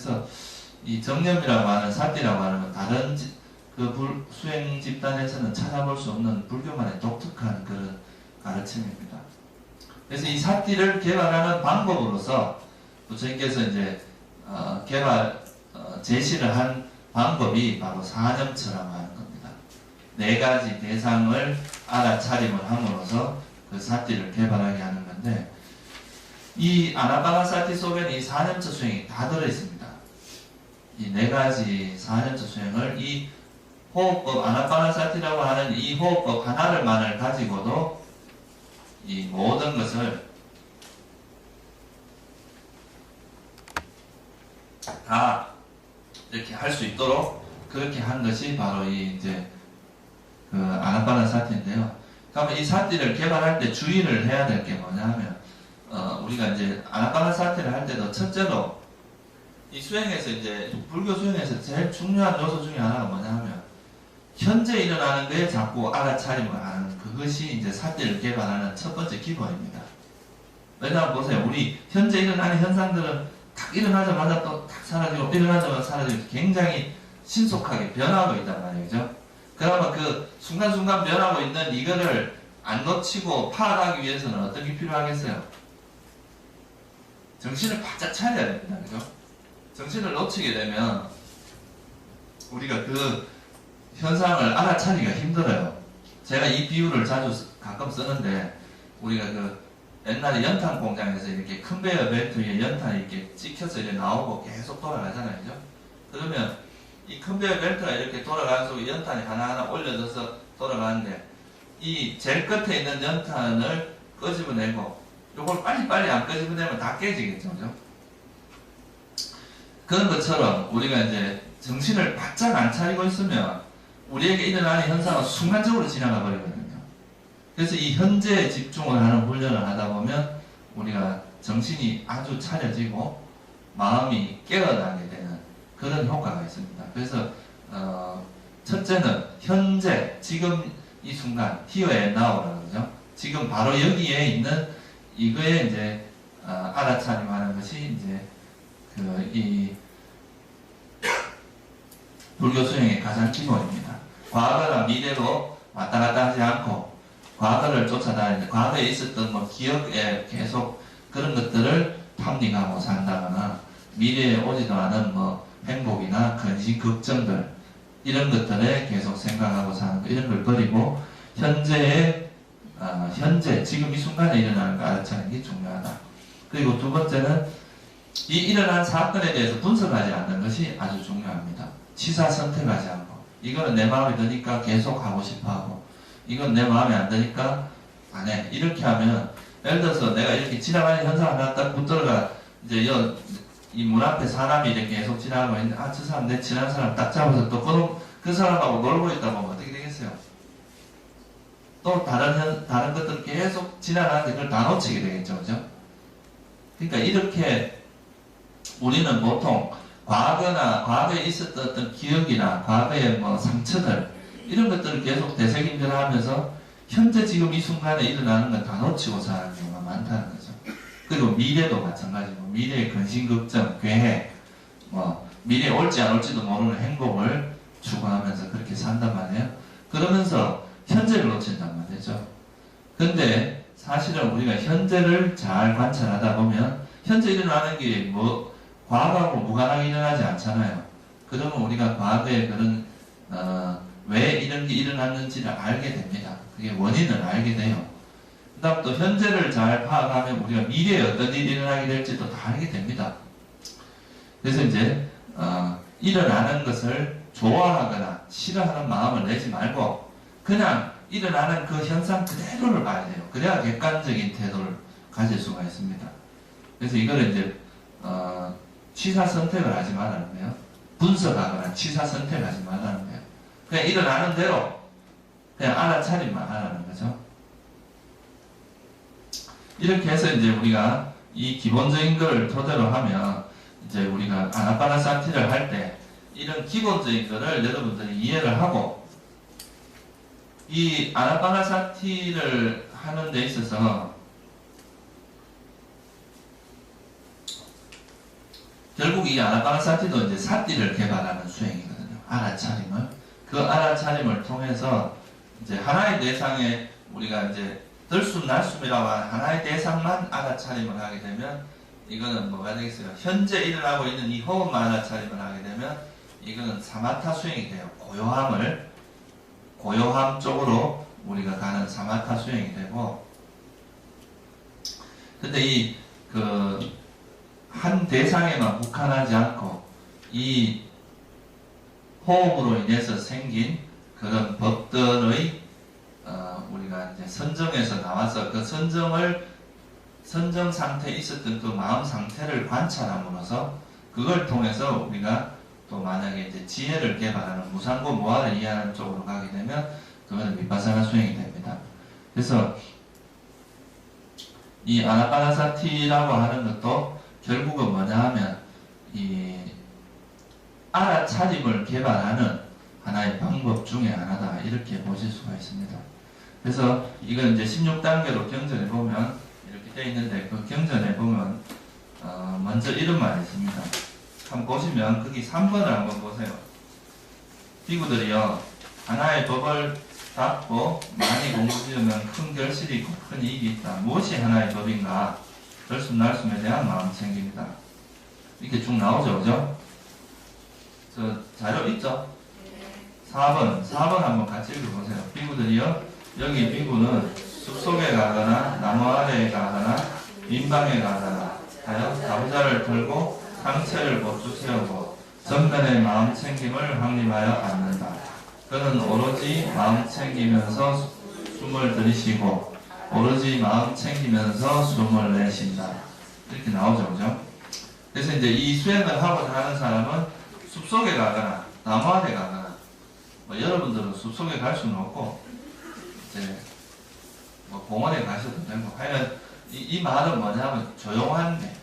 그래서 이 정념이라고 하는 사띠라고 하는 다른 수행 집단에서는 찾아볼 수 없는 불교만의 독특한 그런 가르침입니다. 그래서 이 사띠를 개발하는 방법으로서 부처님께서 이제 제시를 한 방법이 바로 사념처라고 하는 겁니다. 네 가지 대상을 알아차림을 함으로써 그 사띠를 개발하게 하는 건데, 이 아나파나사티 속에는 이 사념처 수행이 다 들어있습니다. 이 네 가지 사념처 수행을 이 호흡법, 아나파나사티라고 하는 이 호흡법 하나만을 가지고도 이 모든 것을 다 이렇게 할 수 있도록 그렇게 한 것이 바로 이 이제 그 아나파나사티인데요. 그러면 이 사티를 개발할 때 주의를 해야 될 게 뭐냐면, 우리가 이제 아나파나사티를 할 때도 첫째로 이 수행에서 이제 불교 수행에서 제일 중요한 요소 중에 하나가 뭐냐면, 현재 일어나는 거에 자꾸 알아차림을 하는 그것이 이제 사티를 개발하는 첫 번째 기본입니다. 왜냐하면 보세요. 우리 현재 일어나는 현상들은 탁 일어나자마자 또 탁 사라지고 일어나자마자 사라지고 굉장히 신속하게 변하고 있단 말이죠. 그러면 그 순간순간 변하고 있는 이거를 안 놓치고 파악하기 위해서는 어떤 게 필요하겠어요? 정신을 바짝 차려야 됩니다. 그죠? 정신을 놓치게 되면 우리가 그 현상을 알아차리기가 힘들어요. 제가 이 비유를 가끔 쓰는데, 우리가 그 옛날에 연탄 공장에서 이렇게 컨베이어 벨트 위에 연탄이 이렇게 찍혀서 이렇게 나오고 계속 돌아가잖아요. 그죠? 그러면 이 컨베이어 벨트가 이렇게 돌아가서 연탄이 하나하나 올려져서 돌아가는데, 이 제일 끝에 있는 연탄을 끄집어내고 요걸 빨리빨리 안 끄집어내면 다 깨지겠죠. 그죠? 그런 것처럼 우리가 이제 정신을 바짝 안 차리고 있으면 우리에게 일어나는 현상은 순간적으로 지나가 버리거든요. 그래서 이 현재에 집중을 하는 훈련을 하다 보면 우리가 정신이 아주 차려지고 마음이 깨어나게 되는 그런 효과가 있습니다. 그래서 첫째는 현재, 지금 이 순간, here and now라고 그러죠. 지금 바로 여기에 있는 이거에 이제 알아차림하는 것이 이제 이 불교 수행의 가장 기본입니다. 과거나 미래로 왔다 갔다 하지 않고 과거를 쫓아다니는, 과거에 있었던 뭐 기억에 계속 그런 것들을 탐닉하고 산다거나, 미래에 오지도 않은 뭐 행복이나 근심, 걱정들 이런 것들에 계속 생각하고 사는 거, 이런 걸 버리고 현재 지금 이 순간에 일어나는 걸 알아차리는 게 중요하다. 그리고 두 번째는 이 일어난 사건에 대해서 분석하지 않는 것이 아주 중요합니다. 치사 선택하지 않고, 이거는 내 마음에 드니까 계속 하고 싶어 하고, 이건 내 마음에 안 드니까 안 해. 이렇게 하면, 예를 들어서 내가 이렇게 지나가는 현상 하나 딱 붙들어가, 이제 이 문 앞에 사람이 이렇게 계속 지나가고 있는데, 저 사람, 내 친한 사람 딱 잡아서 또 그 사람하고 놀고 있다 보면 어떻게 되겠어요? 또 다른 것들 계속 지나가는데 그걸 다 놓치게 되겠죠. 그죠? 그러니까 이렇게 우리는 보통 과거에 있었던 어떤 기억이나 과거의 뭐 상처들, 이런 것들을 계속 되새김질하면서 현재 지금 이 순간에 일어나는 건 다 놓치고 사는 경우가 많다는 거죠. 그리고 미래도 마찬가지고, 미래의 근심, 걱정, 계획, 뭐 미래에 올지 안 올지도 모르는 행복을 추구하면서 그렇게 산단 말이에요. 그러면서 현재를 놓친단 말이죠. 근데 사실은 우리가 현재를 잘 관찰하다 보면 현재 일어나는 게 뭐 과거하고 무관하게 일어나지 않잖아요. 그러면 우리가 과거에 그런 왜 이런 게 일어났는지를 알게 됩니다. 그게 원인을 알게 돼요. 그 다음 또 현재를 잘 파악하면 우리가 미래에 어떤 일이 일어나게 될지도 다 알게 됩니다. 그래서 이제 일어나는 것을 좋아하거나 싫어하는 마음을 내지 말고 그냥 일어나는 그 현상 그대로를 봐야 돼요. 그래야 객관적인 태도를 가질 수가 있습니다. 그래서 이거를 이제 취사 선택을 하지 말라는 거예요. 분석하거나 취사 선택하지 말라는 거예요. 그냥 일어나는 대로 그냥 알아차림만 하라는 거죠. 이렇게 해서 이제 우리가 이 기본적인 걸 토대로 하면 이제 우리가 아나파나사티를 할 때 이런 기본적인 거를 여러분들이 이해를 하고, 이 아나파나사티를 하는 데 있어서 결국 이 아나파나사티도 이제 사띠를 개발하는 수행이거든요. 알아차림을. 그 알아차림을 통해서 이제 하나의 대상에 우리가 이제 들숨날숨이라고 하는 하나의 대상만 알아차림을 하게 되면 이거는 뭐가 되겠어요? 현재 일어나고 있는 이 호흡만 알아차림을 하게 되면 이거는 사마타 수행이 돼요. 고요함 쪽으로 우리가 가는 사마타 수행이 되고, 근데 이 한 대상에만 국한하지 않고 이 호흡으로 인해서 생긴 그런 법들의 우리가 이제 선정에서 나와서 그 선정 상태에 있었던 그 마음 상태를 관찰함으로써 그걸 통해서 우리가 또 만약에 이제 지혜를 개발하는 무상고 무아를 이해하는 쪽으로 가게 되면 그거는 미파사나 수행이 됩니다. 그래서 이 아나파나사티라고 하는 것도 결국은 뭐냐 하면 이 알아차림을 개발하는 하나의 방법 중에 하나다, 이렇게 보실 수가 있습니다. 그래서 이건 이제 16단계로 경전에 보면 이렇게 되어 있는데, 그 경전에 보면 먼저 이런 말이 있습니다. 한번 보시면 거기 3번을 한번 보세요. 비구들이요, 하나의 법을 닦고 많이 공부지으면 큰 결실이 있고 큰 이익이 있다. 무엇이 하나의 법인가? 들숨날숨에 대한 마음 챙깁니다. 이렇게 쭉 나오죠, 그죠? 저 자료 있죠? 4번 한번 같이 읽어보세요. 비구들이요, 여기 비구는 숲속에 가거나 나무 아래에 가거나 민방에 가거나 하여 가부좌를 들고 상체를 고추 세우고 전면에 마음 챙김을 확립하여 앉는다. 그는 오로지 마음 챙기면서 숨을 들이쉬고 오로지 마음 챙기면서 숨을 내쉰다. 이렇게 나오죠, 그죠? 그래서 이제 이 수행을 하고자 하는 사람은 숲속에 가거나 나무 아래 가거나, 뭐 여러분들은 숲속에 갈 수는 없고 이제 뭐 공원에 가셔도 되고, 하여간 이 말은 뭐냐면 조용한데,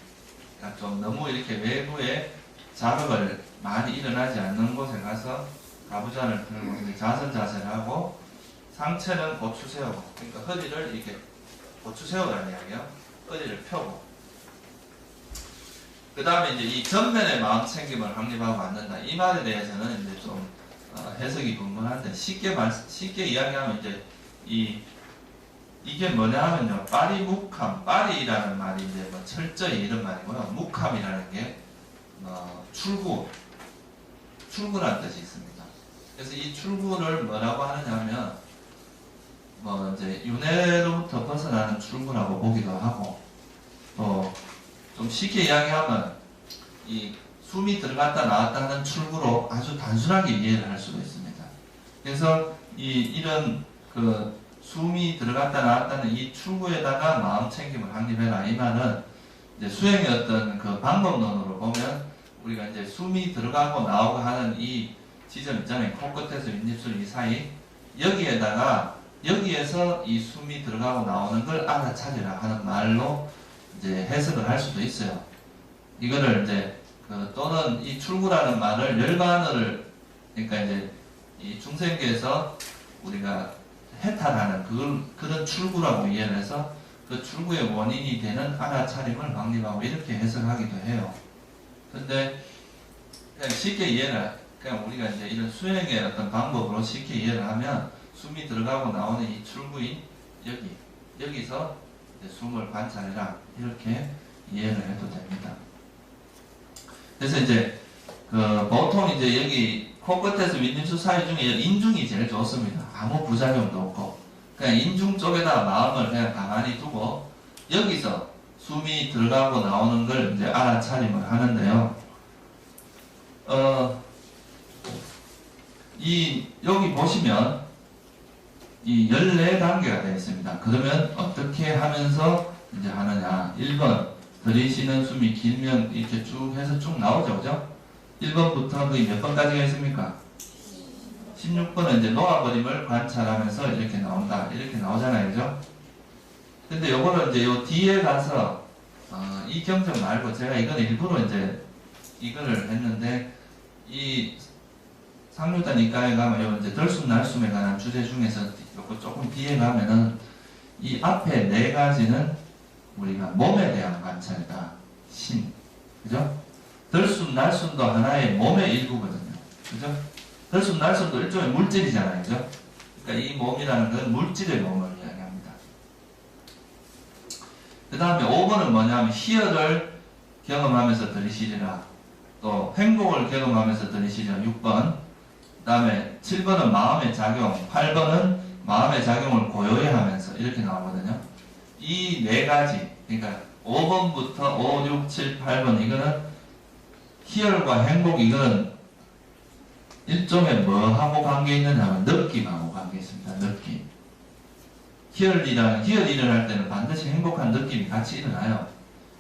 그러니까 좀 너무 이렇게 외부에 자극을 많이 일어나지 않는 곳에 가서 가부좌를 들고 자선 자세를 하고 상체는 고추 세우고, 그러니까 허리를 이렇게 고추 세우라는 이야기요. 허리를 펴고, 그 다음에 이제 이 전면에 마음 챙김을 확립하고 앉는다. 이 말에 대해서는 이제 좀 해석이 분분한데, 쉽게 이야기하면 이제 이게 뭐냐 하면요, 빠리묵함, 빠리라는 말이 이제 뭐 철저히 이런 말이고요. 묵함이라는 게 출구라는 뜻이 있습니다. 그래서 이 출구를 뭐라고 하느냐면 뭐 이제 윤회로부터 벗어나는 출구라고 보기도 하고, 또 좀 쉽게 이야기하면 이 숨이 들어갔다 나왔다 하는 출구로 아주 단순하게 이해를 할 수도 있습니다. 그래서 이런 그 숨이 들어갔다 나왔다는 이 출구에다가 마음 챙김을 확립해라, 이 말은 이제 수행의 어떤 그 방법론으로 보면 우리가 이제 숨이 들어가고 나오고 하는 이 지점 있잖아요. 코끝에서 윗입술 이 사이, 여기에서 이 숨이 들어가고 나오는 걸 알아차리라 하는 말로 이제 해석을 할 수도 있어요. 이거를 이제 또는 이 출구라는 말을 열반어를, 그러니까 이제 이 중생계에서 우리가 해탈하는 그런 출구라고 이해를 해서 그 출구의 원인이 되는 알아차림을 확립하고 이렇게 해석하기도 해요. 근데 그냥 쉽게 이해를, 그냥 우리가 이제 이런 수행의 어떤 방법으로 쉽게 이해를 하면 숨이 들어가고 나오는 이 출구인 여기서 이제 숨을 관찰해라, 이렇게 이해를 해도 됩니다. 그래서 이제 보통 이제 여기 코끝에서 윗입술 사이 중에 인중이 제일 좋습니다. 아무 부작용도 없고, 그냥 인중 쪽에다 마음을 그냥 가만히 두고 여기서 숨이 들어가고 나오는 걸 이제 알아차림을 하는데요. 여기 보시면 이 14단계가 되어 있습니다. 그러면 어떻게 하면서 이제 하느냐. 1번, 들이쉬는 숨이 길면 이렇게 쭉 해서 쭉 나오죠, 그죠? 1번부터 거의 몇 번까지가 있습니까? 16번은 이제 놓아버림을 관찰하면서 이렇게 나온다. 이렇게 나오잖아요, 그죠? 근데 요거를 이제 요 뒤에 가서, 이 경전 말고 제가 이거는 일부러 이제 이거를 했는데, 이 상류단 이과에 가면 요 이제 들숨날숨에 관한 주제 중에서 요거 조금 뒤에 가면은 이 앞에 4가지는 우리가 몸에 대한 관찰이다. 신. 그죠? 들숨, 날숨도 하나의 몸의 일부거든요. 그죠? 들숨, 날숨도 일종의 물질이잖아요. 그죠? 그러니까 이 몸이라는 건 물질의 몸을 이야기합니다. 그 다음에 5번은 뭐냐면 희열을 경험하면서 들이시리라. 또 행복을 경험하면서 들이시리라. 6번. 그 다음에 7번은 마음의 작용, 8번은 마음의 작용을 고요히 하면서 이렇게 나오거든요. 이 네 가지, 그러니까 5번부터 5, 6, 7, 8번 이거는 희열과 행복 이거는 일종의 뭐하고 관계 있느냐면 느낌하고 관계 있습니다. 느낌. 희열이 일어날 때는 반드시 행복한 느낌이 같이 일어나요.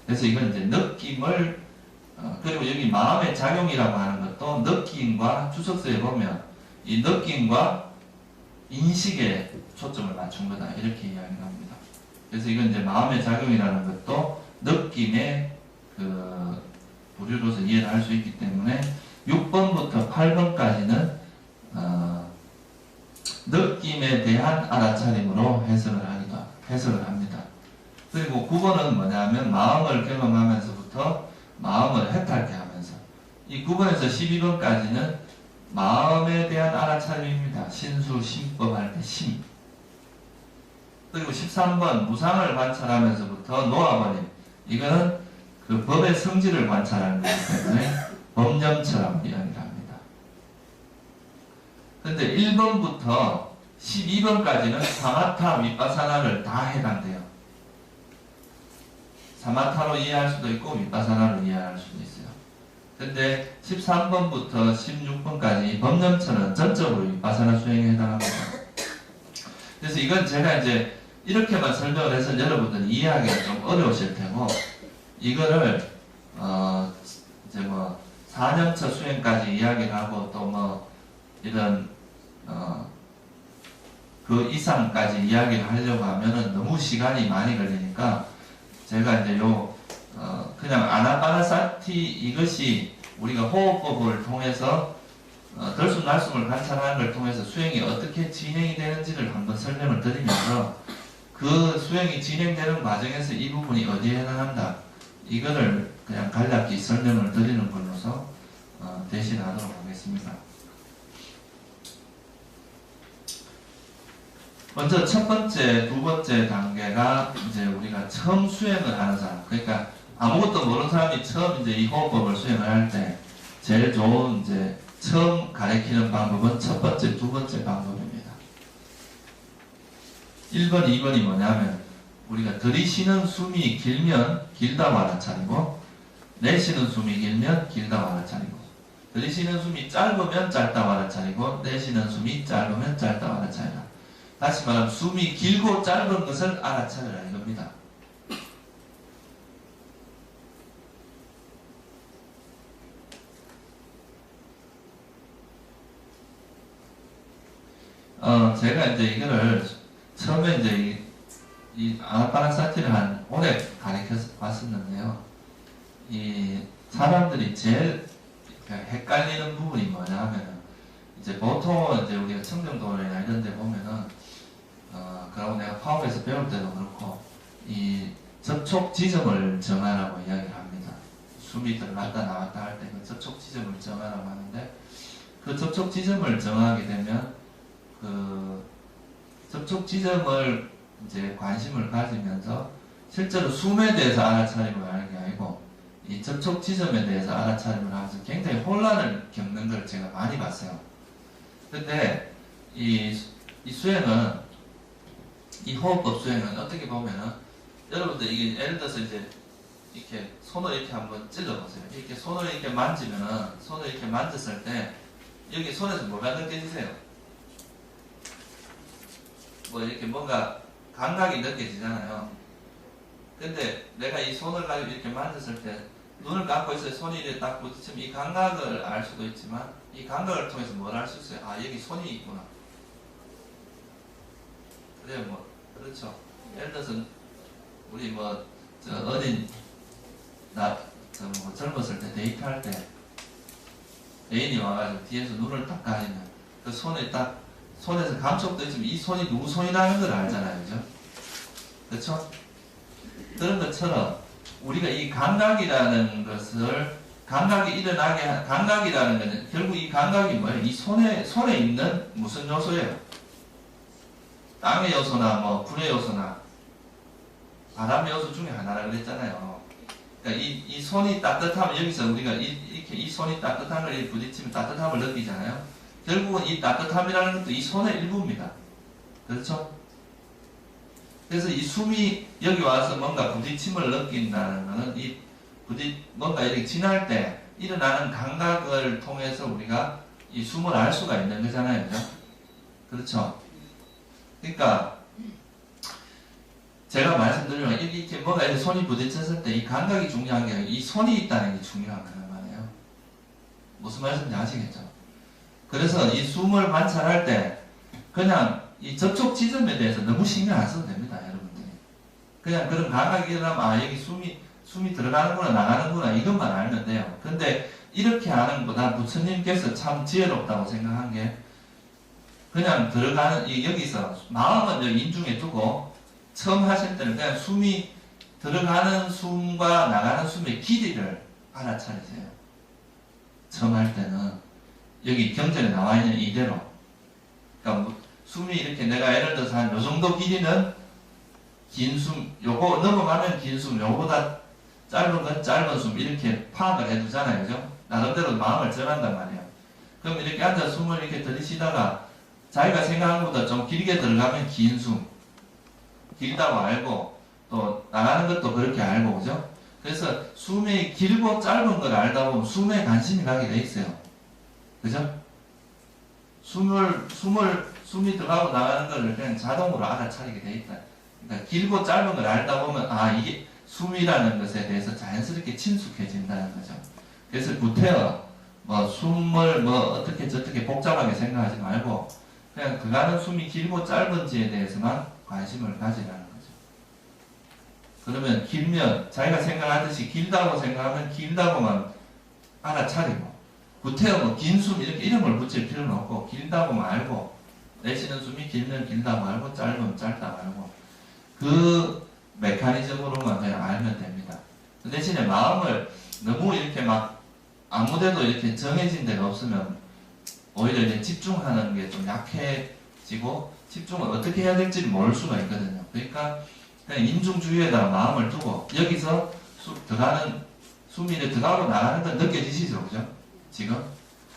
그래서 이건 이제 느낌을 그리고 여기 마음의 작용이라고 하는 것도 느낌과 주석서에 보면 이 느낌과 인식에 초점을 맞춘 거다 이렇게 이야기를 합니다. 그래서 이건 이제 마음의 작용이라는 것도 느낌의 그 부류로서 이해를 할 수 있기 때문에 6번부터 8번까지는 느낌에 대한 알아차림으로 해석을 합니다. 그리고 9번은 뭐냐면 마음을 경험하면서부터 마음을 해탈케 하면서 이 9번에서 12번까지는 마음에 대한 알아차림입니다. 신수, 신법할 때 신. 그리고 13번 무상을 관찰하면서부터 놓아버림. 이거는 그 법의 성질을 관찰하는 거기 때문에 법념처럼 이야기를 합니다. 그런데 1번부터 12번까지는 사마타, 위파사나를 다 해당돼요. 사마타로 이해할 수도 있고 위파사나로 이해할 수도 있어요. 근데 13번부터 16번까지 법념처는 전적으로 위파사나 수행에 해당합니다. 그래서 이건 제가 이제 이렇게만 설명을 해서 여러분들이 이해하기가 좀 어려우실 테고 이거를 이제 뭐 4년차 수행까지 이야기를 하고 또 뭐 이런 그 이상까지 이야기를 하려고 하면은 너무 시간이 많이 걸리니까 제가 이제 그냥 아나파나사티 이것이 우리가 호흡법을 통해서 들숨 날숨을 관찰하는 걸 통해서 수행이 어떻게 진행이 되는지를 한번 설명을 드리면서 그 수행이 진행되는 과정에서 이 부분이 어디에 해당한다 이거를 그냥 간략히 설명을 드리는 걸로서 대신하도록 하겠습니다. 먼저 첫 번째, 두 번째 단계가 이제 우리가 처음 수행을 하는 사람, 그러니까 아무것도 모르는 사람이 처음 이제 이 호흡법을 수행을 할 때 제일 좋은 이제 처음 가르치는 방법은 첫 번째, 두 번째 방법입니다. 1번, 2번이 뭐냐면 우리가 들이쉬는 숨이 길면 길다고 알아차리고 내쉬는 숨이 길면 길다고 알아차리고 들이쉬는 숨이 짧으면 짧다고 알아차리고 내쉬는 숨이 짧으면 짧다고 알아차리라. 다시 말하면 숨이 길고 짧은 것을 알아차리라 이겁니다. 제가 이제 이거를 처음에 이제 이 아나파나사티를 한 오래 가르쳐서 봤었는데요. 이 사람들이 제일 헷갈리는 부분이 뭐냐 하면은 이제 보통 이제 우리가 청정도나 이런 데 보면은 그리고 내가 파업에서 배울 때도 그렇고 이 접촉 지점을 정하라고 이야기를 합니다. 숨이 들어갔다 나왔다 할 때 그 접촉 지점을 정하라고 하는데 그 접촉 지점을 정하게 되면 그 접촉 지점을 이제 관심을 가지면서 실제로 숨에 대해서 알아차림을 하는 게 아니고 이 접촉 지점에 대해서 알아차림을 하면서 굉장히 혼란을 겪는 걸 제가 많이 봤어요. 근데 이 수행은 이 호흡법 수행은 어떻게 보면은 여러분들 이게 예를 들어서 이제 이렇게 손을 이렇게 한번 찔러보세요. 이렇게 손을 이렇게 만지면은 손을 이렇게 만졌을 때 여기 손에서 뭐가 느껴지세요? 뭐 이렇게 뭔가 감각이 느껴지잖아요. 근데 내가 이 손을 가지고 이렇게 만졌을 때 눈을 감고 있어요. 손이 이렇게 딱 부딪히면 이 감각을 알 수도 있지만 이 감각을 통해서 뭘 알 수 있어요? 아 여기 손이 있구나. 그래 뭐 그렇죠. 예를 들어서 우리 뭐 어린 뭐 젊었을 때 데이트할 때 애인이 와가지고 뒤에서 눈을 딱 가리면 그 손에 딱 손에서 감촉도 있지만 이 손이 누구 손이라는 걸 알잖아요. 그죠? 그렇죠? 그런 것처럼 우리가 이 감각이라는 것을 감각이 일어나게 감각이라는 것은 결국 이 감각이 뭐예요? 이 손에 있는 무슨 요소예요? 땅의 요소나 뭐 불의 요소나 바람의 요소 중에 하나라 그랬잖아요. 그러니까 이 손이 따뜻하면 여기서 우리가 이렇게 이 손이 따뜻한 걸 부딪히면 따뜻함을 느끼잖아요. 결국은 이 따뜻함이라는 것도 이 손의 일부입니다. 그렇죠? 그래서 이 숨이 여기 와서 뭔가 부딪힘을 느낀다는 것은 뭔가 이렇게 지날 때 일어나는 감각을 통해서 우리가 이 숨을 알 수가 있는 거잖아요. 그죠? 그렇죠? 그러니까 제가 말씀드리면 이렇게 뭔가 이렇게 손이 부딪혔을 때 이 감각이 중요한 게 아니라 이 손이 있다는 게 중요한 거란 말이에요. 무슨 말씀인지 아시겠죠? 그래서 이 숨을 관찰할 때 그냥 이 접촉 지점에 대해서 너무 신경 안 써도 됩니다. 여러분들이. 그냥 그런 감각이 일어나면 여기 숨이 들어가는구나 나가는구나 이것만 알면 돼요. 근데 이렇게 하는 것보다 부처님께서 참 지혜롭다고 생각한 게 그냥 들어가는 여기서 마음은 여기 인중에 두고 처음 하실 때는 그냥 숨이 들어가는 숨과 나가는 숨의 길이를 알아차리세요. 처음 할 때는 여기 경전에 나와 있는 이대로 그러니까 숨이 이렇게 내가 예를 들어서 한 요 정도 길이는 긴 숨, 요거 넘어가면 긴 숨, 요거보다 짧은 건 짧은 숨 이렇게 파악을 해두잖아요. 그죠? 나름대로 마음을 전한단 말이에요. 그럼 이렇게 앉아 숨을 이렇게 들이쉬다가 자기가 생각한 것보다 좀 길게 들어가면 긴 숨, 길다고 알고 또 나가는 것도 그렇게 알고 그죠? 그래서 숨이 길고 짧은 걸 알다 보면 숨에 관심이 가게 돼 있어요. 그죠? 숨이 들어가고 나가는 걸 그냥 자동으로 알아차리게 돼 있다. 그러니까 길고 짧은 걸 알다 보면 이게 숨이라는 것에 대해서 자연스럽게 친숙해진다는 거죠. 그래서 구태여 숨을 어떻게 저떻게 복잡하게 생각하지 말고 그냥 들어가는 숨이 길고 짧은지에 대해서만 관심을 가지라는 거죠. 그러면 길면 자기가 생각하듯이 길다고 생각하면 길다고만 알아차리고 구태여 긴 숨 이렇게 이름을 붙일 필요는 없고 길다고만 알고 내쉬는 숨이 길면 길다고 알고 짧으면 짧다고 알고 그 메커니즘으로만 그냥 알면 됩니다. 그 대신에 마음을 너무 이렇게 막 아무데도 이렇게 정해진 데가 없으면 오히려 이제 집중하는 게 좀 약해지고 집중을 어떻게 해야 될지 모를 수가 있거든요. 그러니까 그냥 인중주의에다가 마음을 두고 여기서 숨이 들어가고 나가는 건 느껴지시죠? 그죠? 지금?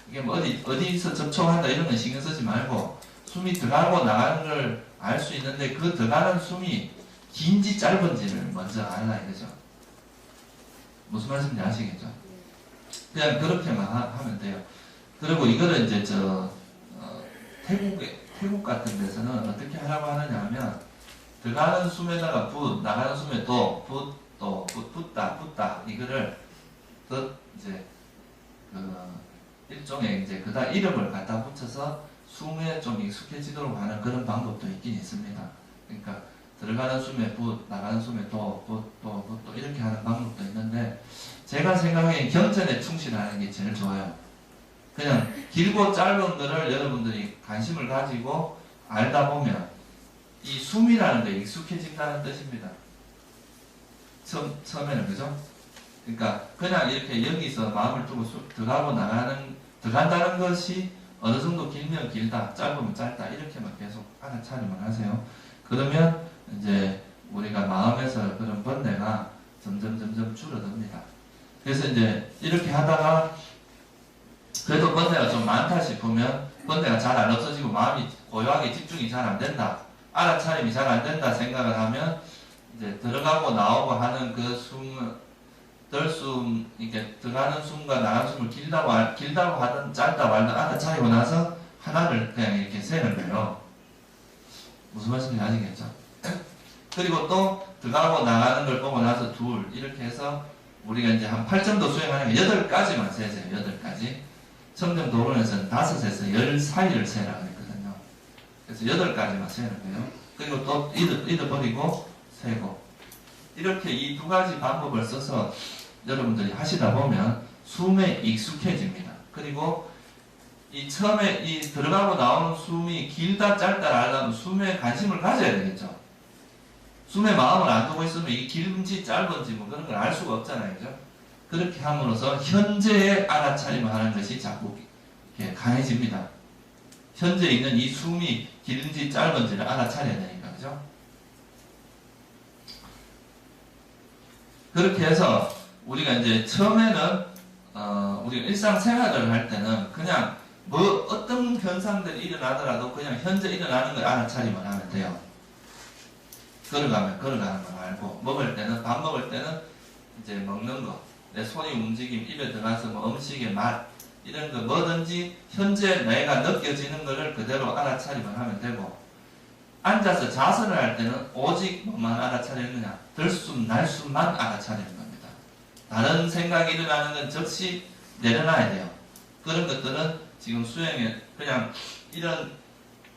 이게 뭐 어디서 접촉한다 이런 건 신경 쓰지 말고 숨이 들어가고 나가는 걸 알 수 있는데 그 들어가는 숨이 긴지 짧은지를 먼저 알라 이거죠. 무슨 말씀인지 아시겠죠? 그냥 그렇게만 하면 돼요. 그리고 이거를 이제 태국 같은 데서는 어떻게 하라고 하느냐 하면 들어가는 숨에다가 나가는 숨에 붙다 이거를 이제 일종의 이제 그다 이름을 갖다 붙여서 숨에 좀 익숙해지도록 하는 그런 방법도 있긴 있습니다. 그러니까 들어가는 숨에 나가는 숨에 또 이렇게 하는 방법도 있는데 제가 생각엔 경전에 충실하는 게 제일 좋아요. 그냥 길고 짧은 거를 여러분들이 관심을 가지고 알다 보면 이 숨이라는 데 익숙해진다는 뜻입니다. 처음에는 그죠? 그러니까 그냥 이렇게 여기서 마음을 두고 들어간다는 것이 어느 정도 길면 길다, 짧으면 짧다 이렇게만 계속 알아차리만 하세요. 그러면 이제 우리가 마음에서 그런 번뇌가 점점 줄어듭니다. 그래서 이제 이렇게 하다가 그래도 번뇌가 좀 많다 싶으면 번뇌가 잘 안 없어지고 마음이 고요하게 집중이 잘 안 된다, 알아차림이 잘 안 된다 생각을 하면 이제 들어가고 나오고 하는 그 들숨 이렇게 들어가는 숨과 나가는 숨을 길다고 하든 짧다고 하든 알아차리고 나서 하나를 그냥 이렇게 세는 거예요. 무슨 말씀인지 아시겠죠? 그리고 또 들어가고 나가는 걸 보고 나서 둘 이렇게 해서 우리가 이제 한 8점도 수행하는 게 8가지만 세세요. 8가지. 청정도론에서는 5에서 10 사이를 세라 그랬거든요. 그래서 8가지만 세는 거예요. 그리고 또 잃어버리고 세고 이렇게 이 2가지 방법을 써서 여러분들이 하시다 보면 숨에 익숙해집니다. 그리고 이 처음에 이 들어가고 나오는 숨이 길다 짧다 알려면 숨에 관심을 가져야 되겠죠. 숨에 마음을 안 두고 있으면 이게 길은지 짧은지 뭐 그런 걸 알 수가 없잖아요. 그죠? 그렇게 함으로써 현재의 알아차림을 하는 것이 자꾸 이렇게 강해집니다. 현재 있는 이 숨이 길은지 짧은지를 알아차려야 되니까, 그죠? 그렇게 해서 우리가 이제 처음에는 우리가 일상생활을 할 때는 그냥 뭐 어떤 현상들이 일어나더라도 그냥 현재 일어나는 걸 알아차리면 하면 돼요. 걸어가면 걸어가는 거 말고, 먹을 때는 밥 먹을 때는 이제 먹는 거, 내 손이 움직임, 입에 들어가서 뭐 음식의 맛 이런 거 뭐든지 현재 내가 느껴지는 것을 그대로 알아차리면 하면 되고, 앉아서 자선을 할 때는 오직 뭐만 알아차리느냐, 들숨 날숨만 알아차리는 겁니다. 다른 생각이 일어나는 건 즉시 내려놔야 돼요. 그런 것들은 지금 수행에 그냥 이런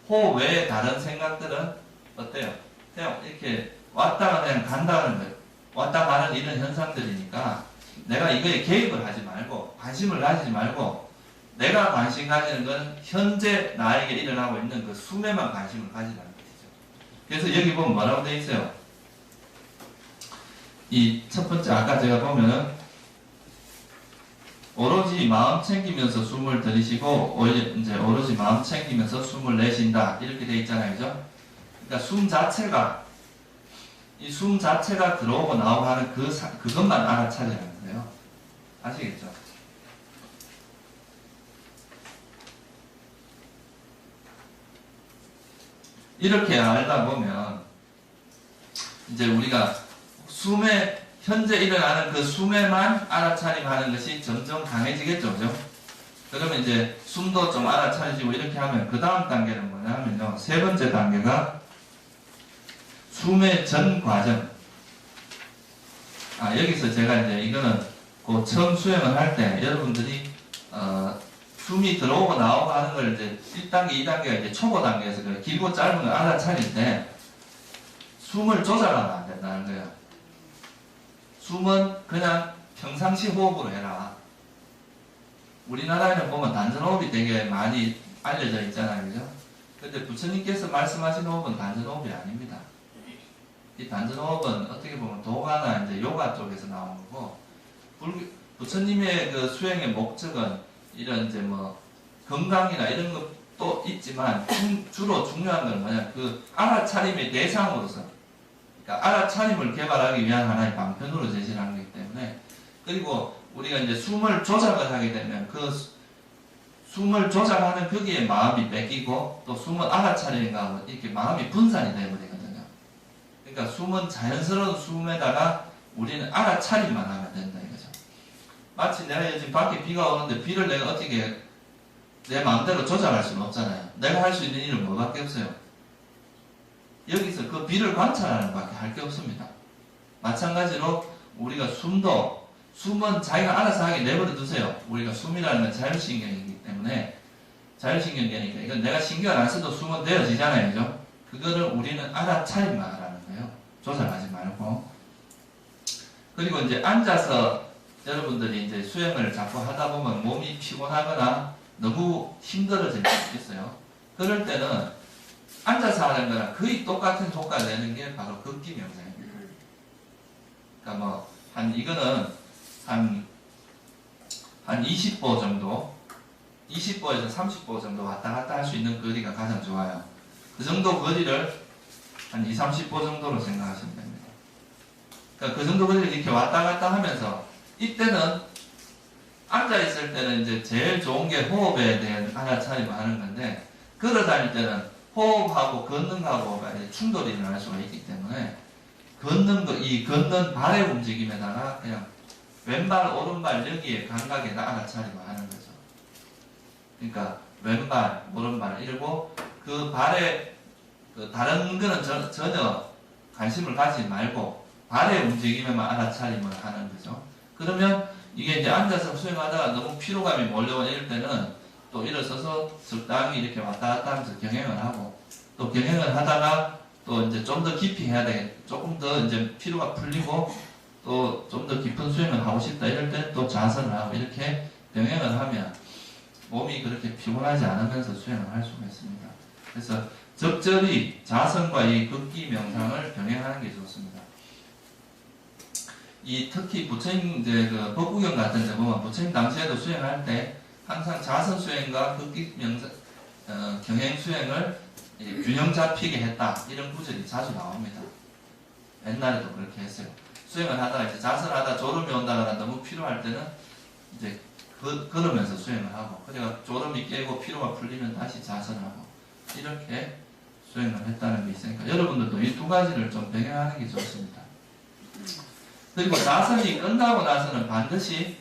호흡 외에 다른 생각들은 어때요? 그냥 이렇게 왔다가 그냥 간다는 거예요. 왔다 가는 이런 현상들이니까 내가 이거에 개입을 하지 말고 관심을 가지지 말고, 내가 관심 가지는 건 현재 나에게 일어나고 있는 그 숨에만 관심을 가지라는 것이죠. 그래서 여기 보면 뭐라고 되어 있어요? 이 첫 번째 아까 제가 보면은 오로지 마음 챙기면서 숨을 들이쉬고 이제 오로지 마음 챙기면서 숨을 내쉰다 이렇게 되어 있잖아요, 그죠? 그러니까 숨 자체가 이 숨 자체가 들어오고 나오고 하는 그것만 알아차리라는 거예요. 아시겠죠? 이렇게 알다 보면 이제 우리가 숨에 현재 일어나는 그 숨에만 알아차림하는 것이 점점 강해지겠죠, 그죠? 그러면 이제 숨도 좀 알아차리시고 이렇게 하면 그 다음 단계는 뭐냐면요, 세 번째 단계가 숨의 전 과정. 여기서 제가 이제 이거는 그 처음 수행을 할 때 여러분들이 숨이 들어오고 나오고 하는 걸 이제 1단계, 2단계가 이제 초보 단계에서 길고 짧은 걸 알아차릴 때 숨을 조절하면 안 된다는 거예요. 숨은 그냥 평상시 호흡으로 해라. 우리나라에는 보면 단전호흡이 되게 많이 알려져 있잖아요, 그죠? 근데 부처님께서 말씀하신 호흡은 단전호흡이 아닙니다. 이 단전호흡은 어떻게 보면 도가나 이제 요가 쪽에서 나온 거고, 부처님의 그 수행의 목적은 이런 이제 뭐 건강이나 이런 것도 있지만 주로 중요한 건 뭐냐, 그 알아차림의 대상으로서, 그러니까 알아차림을 개발하기 위한 하나의 방편으로 제시를 하는 거기 때문에, 그리고 우리가 이제 숨을 조작을 하게 되면 그 숨을 조작하는 거기에 마음이 뺏기고 또 숨을 알아차리는가 이렇게 마음이 분산이 되어버리거든요. 그러니까 숨은 자연스러운 숨에다가 우리는 알아차림만 하면 된다 이거죠. 마치 내가 요즘 밖에 비가 오는데 비를 내가 어떻게 내 마음대로 조작할 수는 없잖아요. 내가 할 수 있는 일은 뭐밖에 없어요. 여기서 그 비를 관찰하는 것밖에 할 게 없습니다. 마찬가지로 우리가 숨은 자기가 알아서 하게 내버려 두세요. 우리가 숨이라는 건 자율신경이기 때문에, 자율신경계니까 이건 내가 신경을 안 써도 숨은 되어지잖아요, 그죠? 그거를 우리는 알아차림만 하라는 거예요. 조절하지 말고. 그리고 이제 앉아서 여러분들이 이제 수행을 자꾸 하다 보면 몸이 피곤하거나 너무 힘들어질 수 있어요. 그럴 때는 앉아서 하는 거랑 거의 똑같은 효과를 내는 게 바로 걷기 명상입니다. 그러니까 뭐 이거는 한 20보 정도, 20보에서 30보 정도 왔다 갔다 할 수 있는 거리가 가장 좋아요. 그 정도 거리를 한 20, 30보 정도로 생각하시면 됩니다. 그러니까 그 정도 거리를 이렇게 왔다 갔다 하면서, 이때는 앉아있을 때는 이제 제일 좋은 게 호흡에 대한 알아차림을 하는 건데, 걸어 다닐 때는 호흡하고 걷는 거하고가 충돌이 일어날 수가 있기 때문에, 걷는 발의 움직임에다가 그냥 왼발, 오른발 여기에 감각에다 알아차림을 하는 거죠. 그러니까 왼발, 오른발 이러고 그 발에 다른 거는 전혀 관심을 가지지 말고 발의 움직임에만 알아차림을 하는 거죠. 그러면 이게 이제 앉아서 수행하다가 너무 피로감이 몰려오는 이럴 때는 또 일어서서 적당히 이렇게 왔다 갔다 하면서 경행을 하고, 또 경행을 하다가 또 이제 좀 더 깊이 해야 되겠, 조금 더 이제 피로가 풀리고 또 좀 더 깊은 수행을 하고 싶다 이럴 때는 또 자선을 하고, 이렇게 병행을 하면 몸이 그렇게 피곤하지 않으면서 수행을 할 수가 있습니다. 그래서 적절히 자선과 이 걷기 명상을 병행하는 게 좋습니다. 이 특히 부처님 이제 그 법구경 같은 데 보면 부처님 당시에도 수행할 때 항상 자선 수행과 극기 명상 경행 수행을 균형 잡히게 했다 이런 구절이 자주 나옵니다. 옛날에도 그렇게 했어요. 수행을 하다가 이제 자선하다 졸음이 온다거나 너무 피로할 때는 이제 걸으면서 수행을 하고, 그래가 졸음이 깨고 피로가 풀리면 다시 자선하고 이렇게 수행을 했다는 게 있으니까 여러분들도 이 두 가지를 좀 병행하는 게 좋습니다. 그리고 자선이 끝나고 나서는 반드시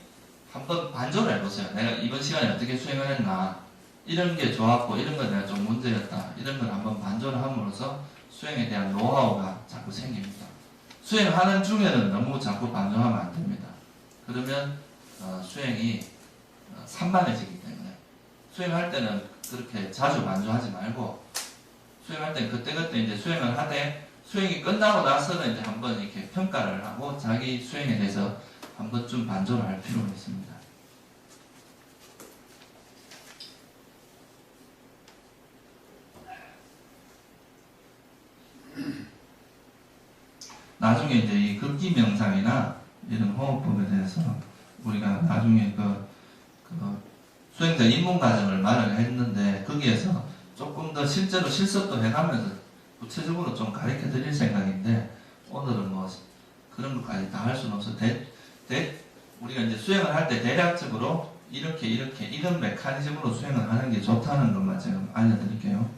한번 반조를 해보세요. 내가 이번 시간에 어떻게 수행을 했나, 이런 게 좋았고 이런 건 내가 좀 문제였다, 이런 걸 한번 반조를 함으로써 수행에 대한 노하우가 자꾸 생깁니다. 수행하는 중에는 너무 자꾸 반조하면 안 됩니다. 그러면 수행이 산만해지기 때문에 수행할 때는 그렇게 자주 반조하지 말고, 수행할 때는 그때그때 이제 수행을 하되 수행이 끝나고 나서는 이제 한번 이렇게 평가를 하고 자기 수행에 대해서 한번 좀 반조를 할 필요가 있습니다. 나중에 이제 이 극기 명상이나 이런 호흡법에 대해서 우리가 나중에 그 수행자 입문 과정을 마련을 했는데 거기에서 조금 더 실제로 실습도 해가면서 구체적으로 좀 가르쳐 드릴 생각인데, 오늘은 뭐 그런 것까지 다 할 수는 없어. 우리가 이제 수행을 할 때 대략적으로 이렇게 이런 메커니즘으로 수행을 하는 게 좋다는 것만 제가 알려드릴게요.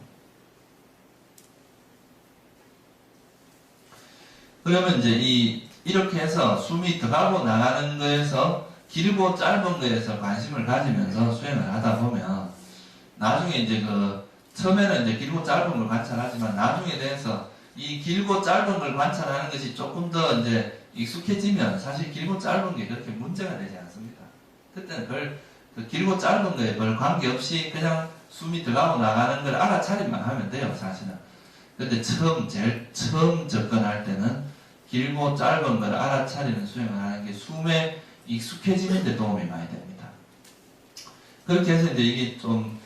그러면 이제 이렇게 해서 숨이 들어가고 나가는 거에서 길고 짧은 거에서 관심을 가지면서 수행을 하다 보면 나중에 이제 처음에는 이제 길고 짧은 걸 관찰하지만 나중에 대해서 이 길고 짧은 걸 관찰하는 것이 조금 더 이제 익숙해지면 사실 길고 짧은 게 그렇게 문제가 되지 않습니다. 그때는 그 길고 짧은 거에 별 관계없이 그냥 숨이 들어가고 나가는 걸 알아차리만 하면 돼요, 사실은. 근데 제일 처음 접근할 때는 길고 짧은 걸 알아차리는 수행을 하는 게 숨에 익숙해지는 데 도움이 많이 됩니다. 그렇게 해서 이제 이게 좀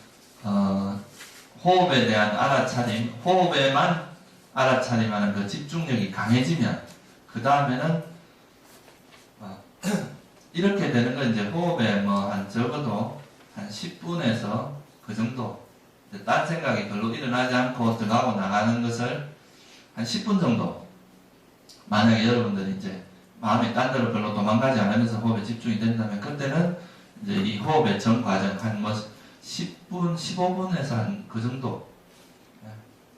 호흡에 대한 알아차림, 호흡에만 알아차림하는 그 집중력이 강해지면 그 다음에는 이렇게 되는 건 이제 호흡에 뭐 한 적어도 한 10분에서 그 정도, 딴 생각이 별로 일어나지 않고 들어가고 나가는 것을 한 10분 정도, 만약에 여러분들이 이제 마음이 딴 데로 별로 도망가지 않으면서 호흡에 집중이 된다면 그때는 이제 이 호흡의 전 과정 한 뭐 10분, 15분에서 한 그 정도.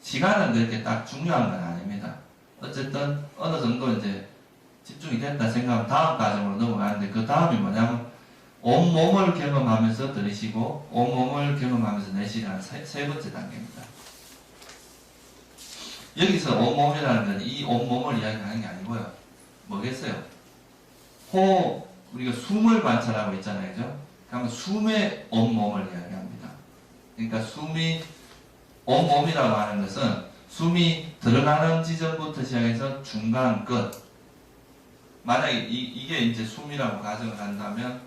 시간은 그렇게 딱 중요한 건 아닙니다. 어쨌든 어느 정도 이제 집중이 됐다 생각하면 다음 과정으로 넘어가는데, 그 다음이 뭐냐면 온몸을 경험하면서 들이쉬고 온몸을 경험하면서 내쉬라는 세 번째 단계입니다. 여기서 온몸이라는 건 이 온몸을 이야기하는 게 아니고요. 뭐겠어요? 호흡, 우리가 숨을 관찰하고 있잖아요. 그죠? 그러면 숨의 온몸을 이야기합니다. 그러니까 숨이 온몸이라고 하는 것은 숨이 들어가는 지점부터 시작해서 중간 끝. 만약에 이게 이제 숨이라고 가정을 한다면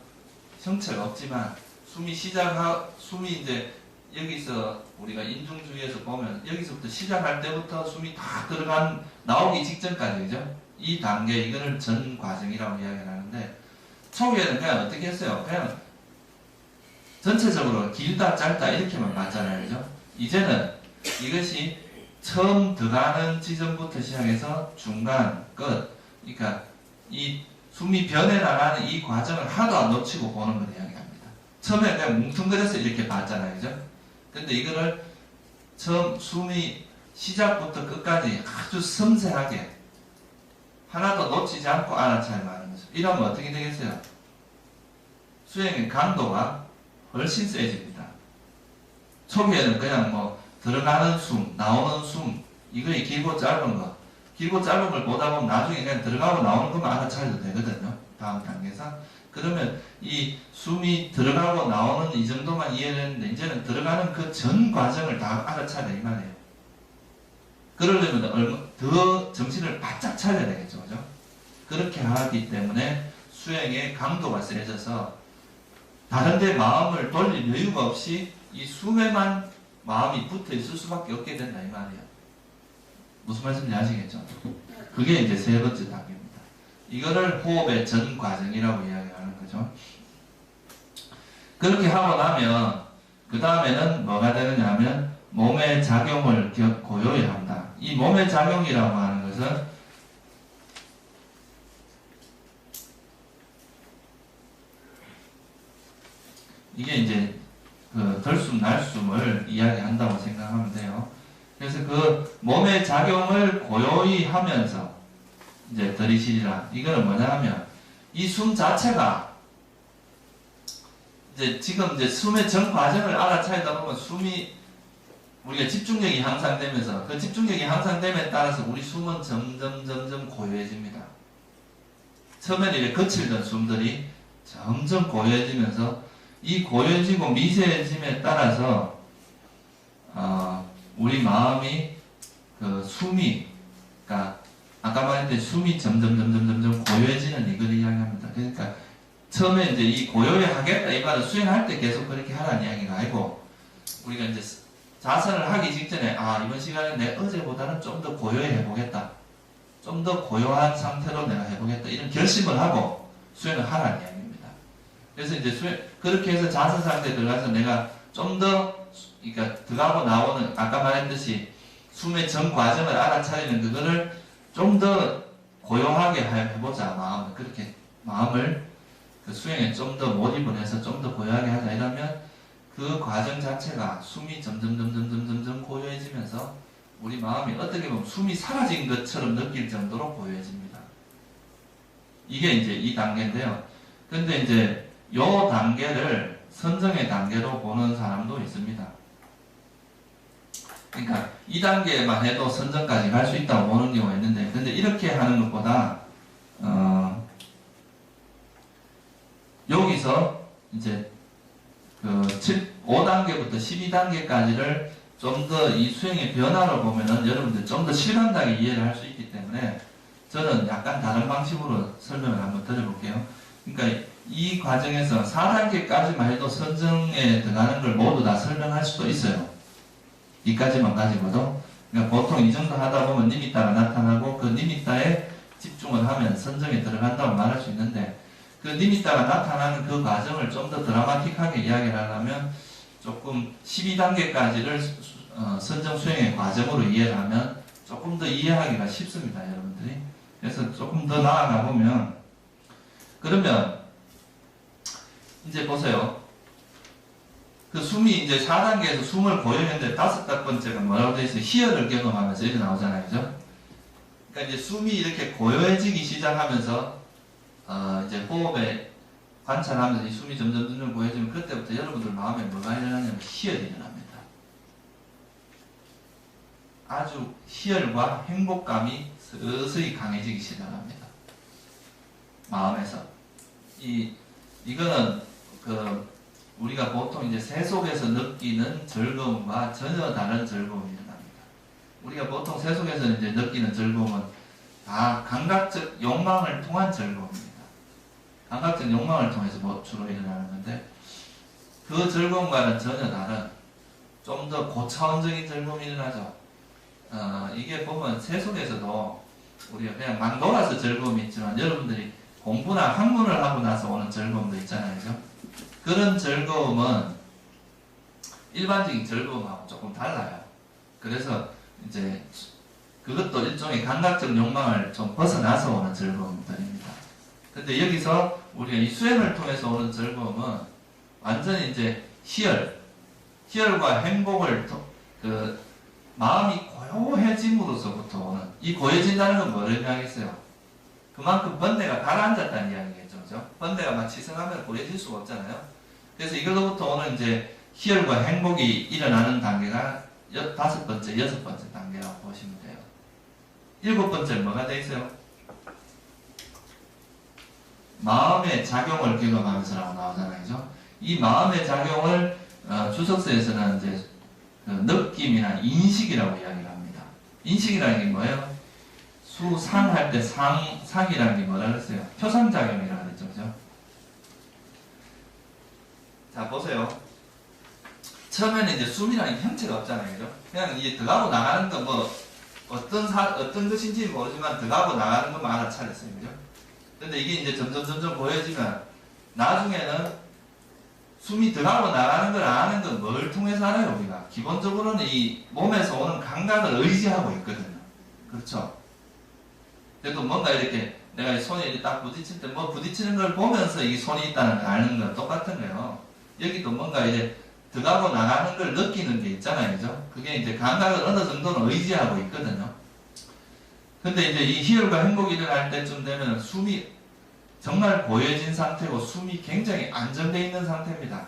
형체가 없지만 숨이 이제 여기서 우리가 인중주의에서 보면 여기서부터 시작할 때부터 숨이 다 나오기 직전까지, 그죠? 이 단계, 이거를 전 과정이라고 이야기를 하는데, 초기에는 그냥 어떻게 했어요? 그냥 전체적으로 길다 짧다 이렇게만 봤잖아요, 그죠? 이제는 이것이 처음 들어가는 지점부터 시작해서 중간, 끝, 그러니까 이 숨이 변해나가는 이 과정을 하나도 안 놓치고 보는 걸 이야기합니다. 처음에 그냥 뭉뚱그려서 이렇게 봤잖아요, 그죠? 근데 이거를 숨이 시작부터 끝까지 아주 섬세하게 하나도 놓치지 않고 알아차림하는 거죠. 이러면 어떻게 되겠어요? 수행의 강도가 훨씬 세집니다. 초기에는 그냥 뭐 들어가는 숨, 나오는 숨, 이거의 길고 짧은 거, 길고 짧은 걸 보다 보면 나중에 그냥 들어가고 나오는 것만 알아차려도 되거든요. 다음 단계에서. 그러면 이 숨이 들어가고 나오는 이 정도만 이해를 했는데 이제는 들어가는 그 전 과정을 다 알아차려 이 말이에요. 그러려면 더 정신을 바짝 차려야 되겠죠, 그죠? 그렇게 하기 때문에 수행의 강도가 세져서 다른 데 마음을 돌릴 여유가 없이 이 숨에만 마음이 붙어 있을 수밖에 없게 된다 이 말이에요. 무슨 말씀인지 아시겠죠? 그게 이제 세 번째 단계입니다. 이거를 호흡의 전 과정이라고 이야기하는 거죠. 그렇게 하고 나면 그 다음에는 뭐가 되느냐 하면 몸의 작용을 고요히 한다. 이 몸의 작용이라고 하는 것은 이게 이제 그 들숨 날숨을 이야기한다고 생각하면 돼요. 그래서 그 몸의 작용을 고요히 하면서 이제 들이쉬리라. 이거는 뭐냐 하면 이 숨 자체가 이제 지금 이제 숨의 전 과정을 알아차리다 보면 숨이 우리가 집중력이 향상되면서 그 집중력이 향상됨에 따라서 우리 숨은 점점 고요해집니다. 처음에는 이렇게 거칠던 숨들이 점점 고요해지면서 이 고요해지고 미세해짐에 따라서 우리 마음이 그 숨이 그러니까 아까 말했듯이 숨이 점점 고요해지는 이걸 이야기합니다. 그러니까 처음에 이제 이 고요히 하겠다 이 말은 수행할 때 계속 그렇게 하라는 이야기가 아니고 우리가 이제 자선을 하기 직전에 이번 시간에 내 어제보다는 좀 더 고요히 해보겠다. 좀 더 고요한 상태로 내가 해보겠다. 이런 결심을 하고 수행을 하라는 이야기입니다. 그래서 이제 그렇게 해서 자선 상태에 들어가서 내가 좀 더 그러니까 들어가고 나오는 아까 말했듯이 숨의 전 과정을 알아차리는 그거를 좀 더 고요하게 해보자. 마음을 그렇게 마음을 그 수행에 좀 더 몰입을 해서 좀 더 고요하게 하자. 이러면 그 과정 자체가 숨이 점점 고요해지면서 우리 마음이 어떻게 보면 숨이 사라진 것처럼 느낄 정도로 고요해집니다. 이게 이제 이 단계인데요. 근데 이제 요 단계를 선정의 단계로 보는 사람도 있습니다. 그러니까 이 단계만 해도 선정까지 갈 수 있다고 보는 경우가 있는데, 근데 이렇게 하는 것보다 여기서 이제 그 5단계부터 12단계까지를 좀 더 이 수행의 변화를 보면은 여러분들 좀 더 실감나게 이해를 할 수 있기 때문에 저는 약간 다른 방식으로 설명을 한번 드려볼게요. 그러니까 이 과정에서 4단계까지만 해도 선정에 들어가는 걸 모두 다 설명할 수도 있어요. 이까지만 가지고도. 그러니까 보통 이 정도 하다 보면 니미따가 나타나고 그 니미따에 집중을 하면 선정에 들어간다고 말할 수 있는데, 그 니미따가 나타나는 그 과정을 좀 더 드라마틱하게 이야기를 하려면 조금 12단계까지를 선정 수행의 과정으로 이해를 하면 조금 더 이해하기가 쉽습니다, 여러분들이. 그래서 조금 더 나아가 보면, 그러면 이제 보세요. 그 숨이 이제 4단계에서 숨을 고요했는데 5번째가 뭐라고 되어 있어요? 희열을 경험하면서 이렇게 나오잖아요, 그죠? 그러니까 이제 숨이 이렇게 고요해지기 시작하면서 이제 호흡에 관찰하면서 이 숨이 점점 고요해지면 그때부터 여러분들 마음에 뭐가 일어나냐면 희열이 일어납니다. 아주 희열과 행복감이 서서히 강해지기 시작합니다. 마음에서. 이거는 우리가 보통 이제 새 속에서 느끼는 즐거움과 전혀 다른 즐거움이 일어납니다. 우리가 보통 새 속에서 이제 느끼는 즐거움은 다 감각적 욕망을 통한 즐거움입니다. 감각적 욕망을 통해서 주로 일어나는 건데, 그 즐거움과는 전혀 다른 좀 더 고차원적인 즐거움이 일어나죠. 이게 보면 새 속에서도 우리가 그냥 막 놀아서 즐거움이 있지만 여러분들이 공부나 학문을 하고 나서 오는 즐거움도 있잖아요, 그죠? 그런 즐거움은 일반적인 즐거움하고 조금 달라요. 그래서 이제 그것도 일종의 감각적 욕망을 좀 벗어나서 오는 즐거움들입니다. 근데 여기서 우리가 이 수행을 통해서 오는 즐거움은 완전히 이제 희열과 행복을 마음이 고요해짐으로서부터 오는, 이 고요해진다는 건 뭐를 의미하겠어요? 그만큼 번뇌가 가라앉았다는 이야기겠죠, 그죠? 번뇌가 막 치성하면 고요해질 수가 없잖아요. 그래서 이걸로부터 오는 이제 희열과 행복이 일어나는 단계가 5번째, 6번째 단계라고 보시면 돼요. 7번째 뭐가 되어 있어요? 마음의 작용을 경험하면서라고 나오잖아요, 그죠? 이 마음의 작용을 주석서에서는 이제 그 느낌이나 인식이라고 이야기를 합니다. 인식이라는 게 뭐예요? 수상할 때 상이라는 게 뭐라 그랬어요? 표상작용이라고 그랬죠, 그죠? 자, 보세요. 처음에는 이제 숨이라는 게 형체가 없잖아요, 그죠? 그냥 이제 들어가고 나가는 거 어떤 것인지 모르지만 들어가고 나가는 것만 알아차렸어요, 그죠? 근데 이게 이제 점점 보여지면 나중에는 숨이 들어가고 나가는 걸 아는 건 뭘 통해서 알아요, 우리가? 기본적으로는 이 몸에서 오는 감각을 의지하고 있거든요. 그렇죠? 그래도 뭔가 이렇게 내가 손이 딱 부딪힐 때 뭐 부딪히는 걸 보면서 이 손이 있다는 걸 아는 건 똑같은 거예요. 여기도 뭔가 이제 들어가고 나가는 걸 느끼는 게 있잖아요. 그죠? 그게 이제 감각을 어느 정도는 의지하고 있거든요. 근데 이제 이 희열과 행복이 일어날 때쯤 되면 숨이 정말 고요해진 상태고 숨이 굉장히 안정되어 있는 상태입니다.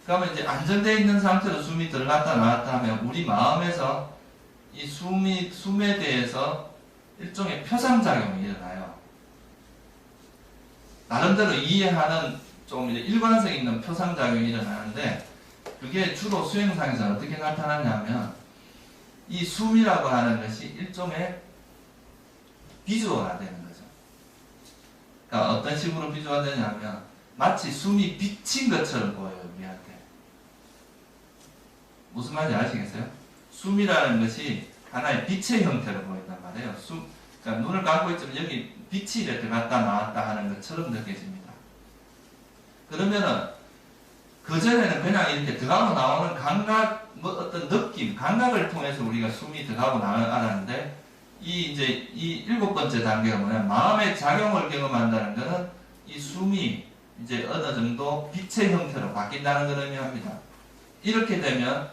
그러면 이제 안정되어 있는 상태로 숨이 들어갔다 나왔다 하면 우리 마음에서 이 숨에 대해서 일종의 표상작용이 일어나요. 나름대로 이해하는 좀 이제 일관성 있는 표상작용이 일어나는데 그게 주로 수행상에서 어떻게 나타나냐면 이 숨이라고 하는 것이 일종의 비주얼화되는 거죠. 그러니까 어떤 식으로 비주얼화되냐면 마치 숨이 비친 것처럼 보여요, 우리한테. 무슨 말인지 아시겠어요? 숨이라는 것이 하나의 빛의 형태로 보인단 말이에요. 그러니까 눈을 감고 있으면 여기 빛이 이렇게 들어갔다 나왔다 하는 것처럼 느껴집니다. 그러면은 그전에는 그냥 이렇게 들어가고 나오는 감각, 뭐 어떤 느낌, 감각을 통해서 우리가 숨이 들어가고 나오는 알았는데 이 7번째 단계가 뭐냐면 마음의 작용을 경험한다는 것은 이 숨이 이제 어느 정도 빛의 형태로 바뀐다는 걸 의미합니다. 이렇게 되면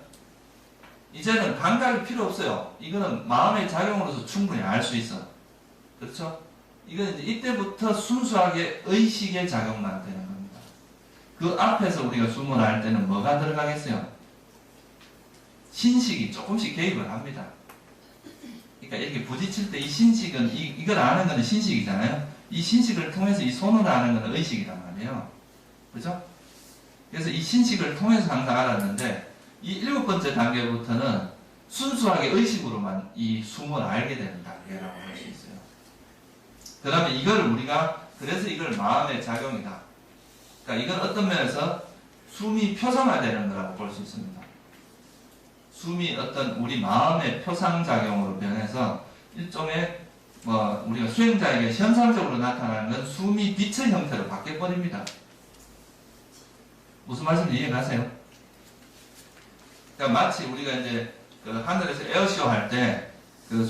이제는 감각이 필요 없어요. 이거는 마음의 작용으로서 충분히 알 수 있어. 그렇죠? 이건 이제 이때부터 순수하게 의식의 작용만 되는 겁니다. 그 앞에서 우리가 숨을 알 때는 뭐가 들어가겠어요? 신식이 조금씩 개입을 합니다. 그러니까 이렇게 부딪힐 때 이 신식은 이걸 아는 것은 신식이잖아요. 이 신식을 통해서 이 손을 아는 것은 의식이란 말이에요. 그죠? 그래서 이 신식을 통해서 항상 알았는데 이 7번째 단계부터는 순수하게 의식으로만 이 숨을 알게 되는 단계라고 할 수 있어요. 그러면 이걸 우리가 그래서 이걸 마음의 작용이다. 그러니까 이건 어떤 면에서 숨이 표상화되는 거라고 볼 수 있습니다. 숨이 어떤 우리 마음의 표상작용으로 변해서 일종의 우리가 수행자에게 현상적으로 나타나는 건 숨이 빛의 형태로 바뀌어버립니다. 무슨 말씀인지 이해가세요? 그러니까 마치 우리가 이제 그 하늘에서 에어쇼 할 때 그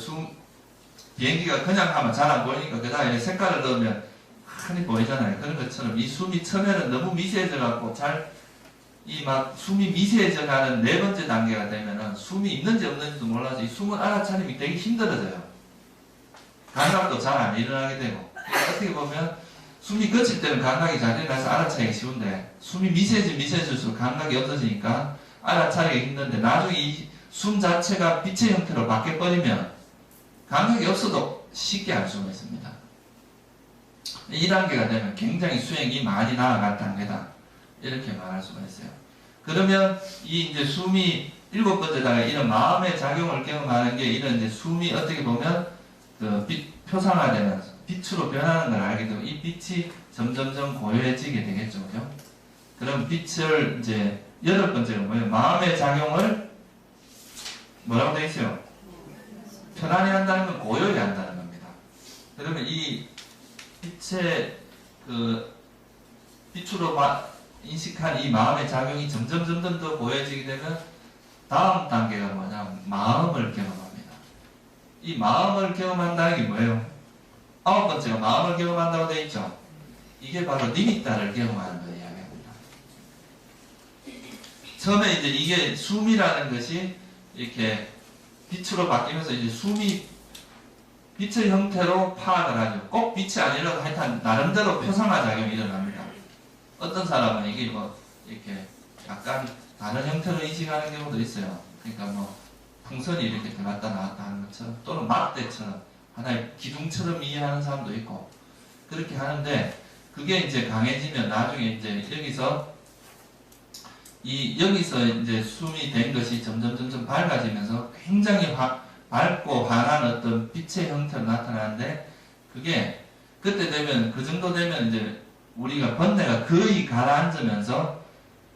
비행기가 그냥 하면 잘 안 보이니까 그 다음에 색깔을 넣으면 흔히 보이잖아요. 그런 것처럼 이 숨이 처음에는 너무 미세해져갖고 숨이 미세해져가는 4번째 단계가 되면은 숨이 있는지 없는지도 몰라서 이 숨을 알아차림이 되게 힘들어져요. 감각도 잘 안 일어나게 되고. 그러니까 어떻게 보면 숨이 거칠 때는 감각이 잘 일어나서 알아차리기 쉬운데 숨이 미세해질수록 감각이 없어지니까 알아차리기 힘든데 나중에 이 숨 자체가 빛의 형태로 바뀌어버리면 감각이 없어도 쉽게 알 수가 있습니다. 이 단계가 되면 굉장히 수행이 많이 나아갈 단계다. 이렇게 말할 수가 있어요. 그러면 이 이제 숨이 7번째 단계 이런 마음의 작용을 경험하는 게 이런 이제 숨이 어떻게 보면 그 표상화되는 빛으로 변하는 걸 알게 되고 이 빛이 점점점 고요해지게 되겠죠. 그죠? 그럼 빛을 이제 8번째가 뭐예요? 마음의 작용을 뭐라고 되어 있어요? 편안히 한다는 건 고요히 한다는 겁니다. 그러면 이 빛의 그 빛으로 인식한 이 마음의 작용이 점점 더 고요해지게 되면 다음 단계가 뭐냐면 마음을 경험합니다. 이 마음을 경험한다는 게 뭐예요? 9번째가 마음을 경험한다고 되어 있죠. 이게 바로 니미타를 경험하는 걸 이야기합니다. 처음에 이제 이게 숨이라는 것이 이렇게 빛으로 바뀌면서 이제 숨이 빛의 형태로 파악을 하죠. 꼭 빛이 아니라도 하여튼 나름대로 표상화 작용이 일어납니다. 어떤 사람은 이게 이렇게 약간 다른 형태로 인식하는 경우도 있어요. 그러니까 풍선이 이렇게 들어갔다 나왔다 하는 것처럼 또는 막대처럼 하나의 기둥처럼 이해하는 사람도 있고 그렇게 하는데 그게 이제 강해지면 나중에 이제 여기서 이제 숨이 된 것이 점점 밝아지면서 굉장히 밝고 환한 어떤 빛의 형태로 나타나는데 그게 그때 되면 그 정도 되면 이제 우리가 번뇌가 거의 가라앉으면서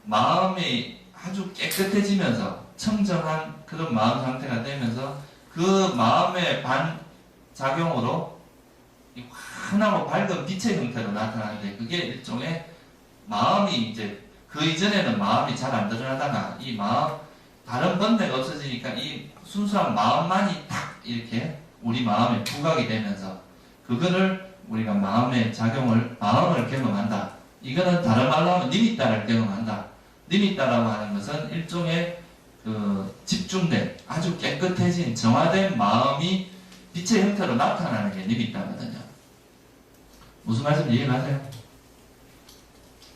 마음이 아주 깨끗해지면서 청정한 그런 마음 상태가 되면서 그 마음의 반작용으로 이 환하고 밝은 빛의 형태로 나타나는데 그게 일종의 마음이 이제 그 이전에는 마음이 잘 안 드러나다가 이 마음 다른 번뇌가 없어지니까 이 순수한 마음만이 딱 이렇게 우리 마음에 부각이 되면서 그거를 우리가 마음의 작용을 마음을 경험한다. 이거는 다른 말로 하면 니미따를 경험한다. 니미따라고 하는 것은 일종의 그 집중된 아주 깨끗해진 정화된 마음이 빛의 형태로 나타나는 게 니미따거든요. 무슨 말씀 이해가세요?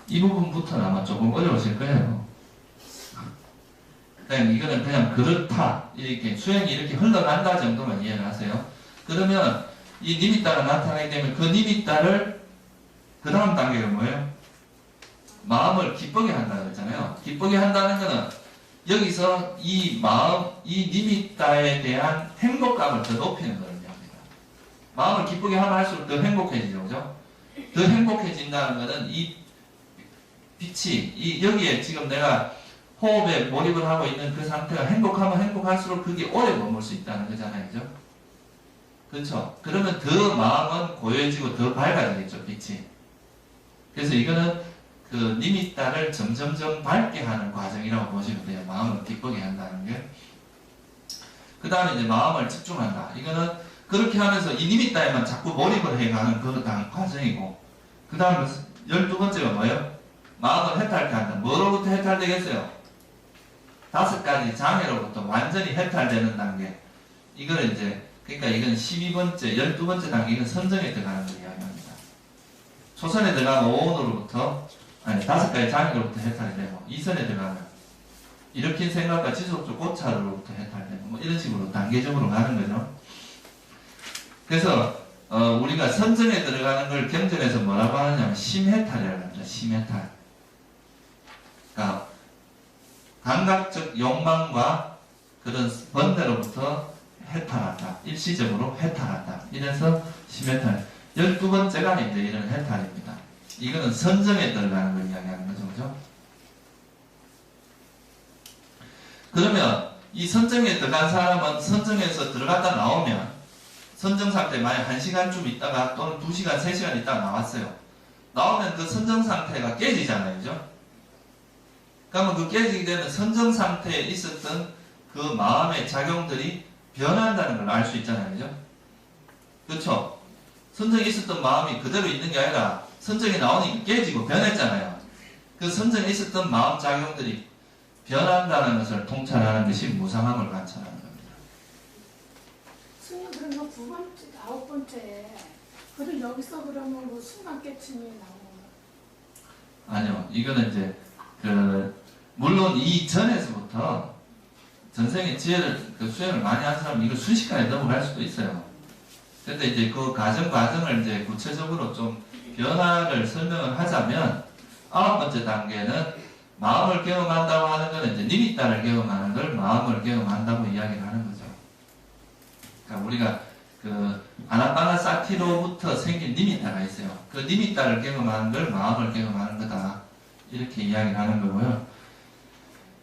이 부분부터는 아마 조금 어려우실 거예요. 그냥 이거는 그냥 그렇다 이렇게 수행이 이렇게 흘러간다 정도만 이해를 하세요. 그러면 이 니미따가 나타나게 되면 그 니미따를 그 다음 단계가 뭐예요? 마음을 기쁘게 한다 그랬잖아요. 기쁘게 한다는 거는 여기서 이 마음, 이 니미따에 대한 행복감을 더 높이는 걸 의미합니다. 마음을 기쁘게 하면 할수록 더 행복해지죠, 그죠? 더 행복해진다는 거는 이 빛이 여기에 지금 내가 호흡에 몰입을 하고 있는 그 상태가 행복하면 행복할수록 그게 오래 머물 수 있다는 거잖아요, 그죠? 그렇죠? 그러면 더 마음은 고요해지고 더 밝아지겠죠, 빛이. 그래서 이거는 그 니미따를 점점점 밝게 하는 과정이라고 보시면 돼요. 마음을 기쁘게 한다는 게. 그 다음에 이제 마음을 집중한다. 이거는 그렇게 하면서 이 니미따에만 자꾸 몰입을 해가는 그 과정이고, 그 다음에 12번째가 뭐예요? 마음을 해탈한다. 뭐로부터 해탈되겠어요? 5가지 장애로부터 완전히 해탈되는 단계. 이걸 이제, 그러니까 이건 12번째, 12번째 단계, 이건 선정에 들어가는 걸 이야기합니다. 초선에 들어가면 오온으로부터, 아니, 5가지 장애로부터 해탈이 되고, 2선에 들어가면, 일으킨 생각과 지속적 고찰로부터 해탈되고, 뭐 이런 식으로 단계적으로 가는 거죠. 그래서, 우리가 선정에 들어가는 걸 경전에서 뭐라고 하느냐면, 심해탈이라고 합니다. 심해탈. 그러니까, 감각적 욕망과 그런 번뇌로부터 해탈한다. 일시적으로 해탈한다. 이래서 심해탈. 12번째가 이제 이런 해탈입니다. 이거는 선정에 들어가는 걸 이야기하는 거죠. 그죠? 그러면 이 선정에 들어간 사람은 선정에서 들어갔다 나오면 선정 상태 만약 1시간쯤 있다가 또는 2시간, 3시간 있다가 나왔어요. 나오면 그 선정 상태가 깨지잖아요. 그죠? 그러면 그 깨지게 되면 선정 상태에 있었던 그 마음의 작용들이 변한다는 걸 알 수 있잖아요. 그죠? 그렇죠? 선정에 있었던 마음이 그대로 있는 게 아니라 선정이 나오니까 깨지고 변했잖아요. 그 선정에 있었던 마음 작용들이 변한다는 것을 통찰하는 것이 무상함을 관찰하는 겁니다. 스님 그러면 9번째, 9번째에 그럼 여기서 그러면 그 순간 깨침이 나오는 아니요. 이거는 이제 물론 이 전에서부터 전생의 지혜를 수행을 많이 한 사람은 이걸 순식간에 넘어갈 수도 있어요. 근데 이제 그 과정을 이제 구체적으로 좀 변화를 설명을 하자면 9번째 단계는 마음을 경험한다고 하는 것은 이제 니미따를 경험하는 걸 마음을 경험한다고 이야기를 하는 거죠. 그러니까 우리가 그 아나파나사티로부터 생긴 니미따가 있어요. 그 니미따를 경험하는 걸 마음을 경험하는 거다. 이렇게 이야기를 하는 거고요.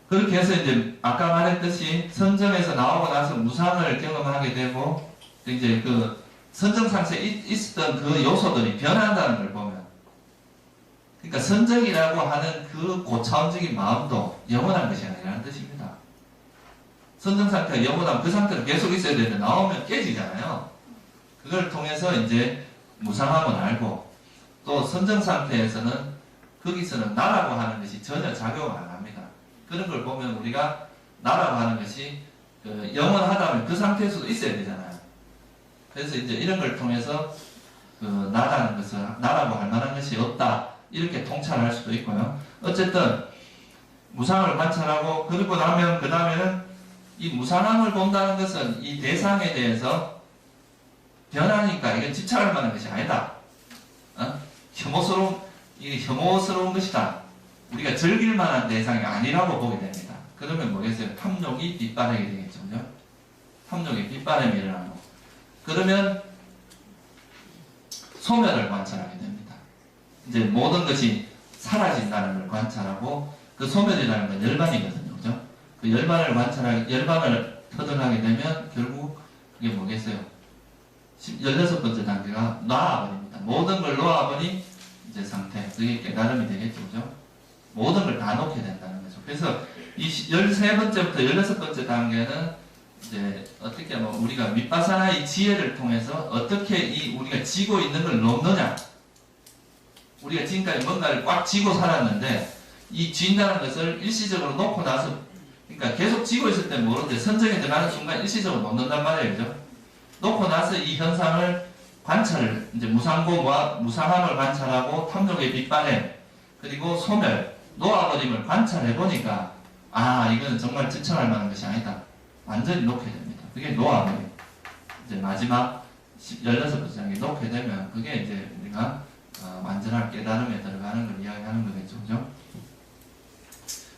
그렇게 해서 이제 아까 말했듯이 선정에서 나오고 나서 무상을 경험하게 되고 이제 그 선정 상태에 있었던 그 요소들이 변한다는 걸 보면 그러니까 선정이라고 하는 그 고차원적인 마음도 영원한 것이 아니라는 뜻입니다. 선정 상태가 영원하면 그 상태로 계속 있어야 되는데 나오면 깨지잖아요. 그걸 통해서 이제 무상함을 알고 또 선정 상태에서는 거기서는 나라고 하는 것이 전혀 작용을 안 합니다. 그런 걸 보면 우리가 나라고 하는 것이 영원하다면 그 상태에서도 있어야 되잖아요. 그래서 이제 이런 걸 통해서 나라는 것을 나라고 할 만한 것이 없다. 이렇게 통찰할 수도 있고요. 어쨌든 무상을 관찰하고 그리고 나면 그 다음에는 이 무상함을 본다는 것은 이 대상에 대해서 변하니까 이건 집착할 만한 것이 아니다. 이게 혐오스러운 것이다. 우리가 즐길 만한 대상이 아니라고 보게 됩니다. 그러면 뭐겠어요? 탐욕이 빗바라게 되겠죠. 그죠? 탐욕이 빗바람이 일어나고. 그러면 소멸을 관찰하게 됩니다. 이제 모든 것이 사라진다는 걸 관찰하고 그 소멸이라는 건 열반이거든요. 그죠? 그 열반을 터득하게 되면 결국 그게 뭐겠어요? 16번째 단계가 놔버립니다. 모든 걸 놓아버린 이제 상태. 그게 깨달음이 되겠죠. 그죠? 모든 걸 다 놓게 된다는 거죠. 그래서 이 13번째부터 16번째 단계는 이제 어떻게 뭐 우리가 밑바사나의 지혜를 통해서 어떻게 이 우리가 쥐고 있는 걸 놓느냐. 우리가 지금까지 뭔가를 꽉 쥐고 살았는데 이 쥔다는 것을 일시적으로 놓고 나서 그러니까 계속 쥐고 있을 때 모르는데 선정에 들어가는 순간 일시적으로 놓는단 말이에요. 그죠? 놓고 나서 이 현상을 관찰을 이제 무상함을 관찰하고 탐욕의 빗발냄 그리고 소멸 놓아버림을 관찰해 보니까 아 이거는 정말 지천할 만한 것이 아니다. 완전히 놓게 됩니다. 그게 놓아버림. 이제 마지막 16번째 장에 놓게 되면 그게 이제 우리가 완전한 깨달음에 들어가는 걸 이야기하는 거겠죠. 그죠?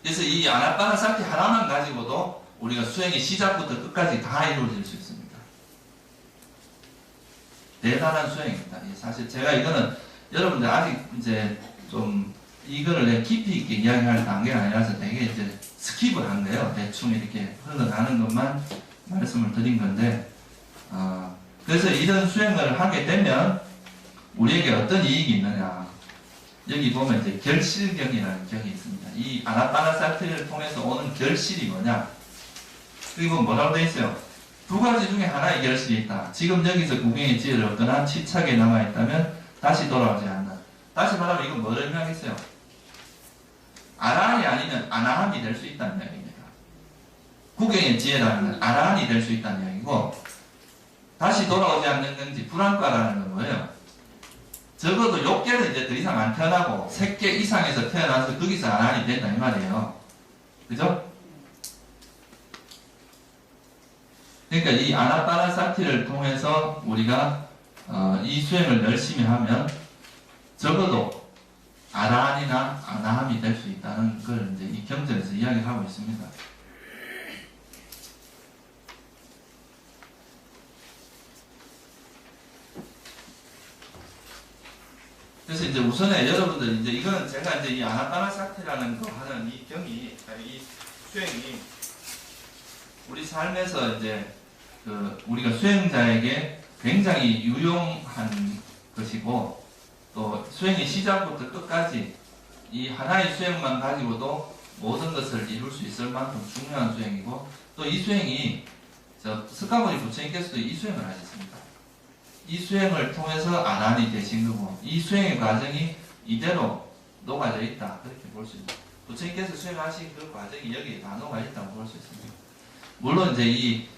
그래서 이 아나빠나사티 하나만 가지고도 우리가 수행이 시작부터 끝까지 다 이루어질 수 있습니다. 대단한 수행입니다. 사실 제가 이거는 여러분들 아직 이제 좀 이거를 깊이 있게 이야기할 단계가 아니라서 되게 이제 스킵을 한 거예요. 대충 이렇게 흘러가는 것만 말씀을 드린 건데, 그래서 이런 수행을 하게 되면 우리에게 어떤 이익이 있느냐. 여기 보면 이제 결실경이라는 경이 있습니다. 이 아나빠나사티를 통해서 오는 결실이 뭐냐. 그리고 뭐라고 되어 있어요? 두 가지 중에 하나의 결실이 있다. 지금 여기서 구경의 지혜를 얻거나 치착에 남아있다면 다시 돌아오지 않는다. 다시 말하면 이건 뭐를 의미하겠어요? 아라한이 아니면 아나함이 될 수 있다는 이야기입니다. 구경의 지혜라는 건 아라한이 될 수 있다는 이야기고 다시 돌아오지 않는 건지 불안과라는 건 뭐예요? 적어도 6개는 이제 더 이상 안 태어나고 3개 이상에서 태어나서 거기서 아라한이 된다 이 말이에요. 그죠? 그러니까 이 아나빠나사티를 통해서 우리가 이 수행을 열심히 하면 적어도 아라한이나 아나함이 될 수 있다는 걸 이제 이 경전에서 이야기를 하고 있습니다. 그래서 이제 우선에 여러분들 이제 이건 제가 이제 이 아나빠나사티라는 거 하는 이 경이 이 수행이 우리 삶에서 이제 우리가 수행자에게 굉장히 유용한 것이고 또 수행의 시작부터 끝까지 이 하나의 수행만 가지고도 모든 것을 이룰 수 있을 만큼 중요한 수행이고 또 이 수행이 석가모니 부처님께서도 이 수행을 하셨습니다. 이 수행을 통해서 아란이 되신 거고 이 수행의 과정이 이대로 녹아져 있다 그렇게 볼 수 있습니다. 부처님께서 수행하신 그 과정이 여기에 다 녹아 있다고 볼 수 있습니다. 물론 이제 이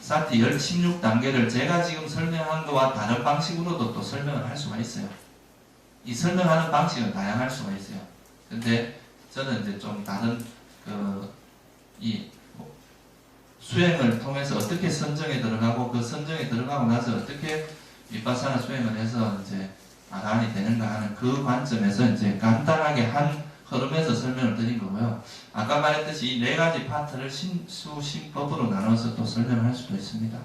사티 16단계를 제가 지금 설명한 것과 다른 방식으로도 또 설명을 할 수가 있어요. 이 설명하는 방식은 다양할 수가 있어요. 근데 저는 이제 좀 다른 이 수행을 통해서 어떻게 선정에 들어가고 그 선정에 들어가고 나서 어떻게 윗바사나 수행을 해서 이제 아라한이 되는가 하는 그 관점에서 이제 간단하게 한 흐름에서 설명을 드린 거고요. 아까 말했듯이 이 4가지 파트를 신수, 신법으로 나눠서 또 설명을 할 수도 있습니다.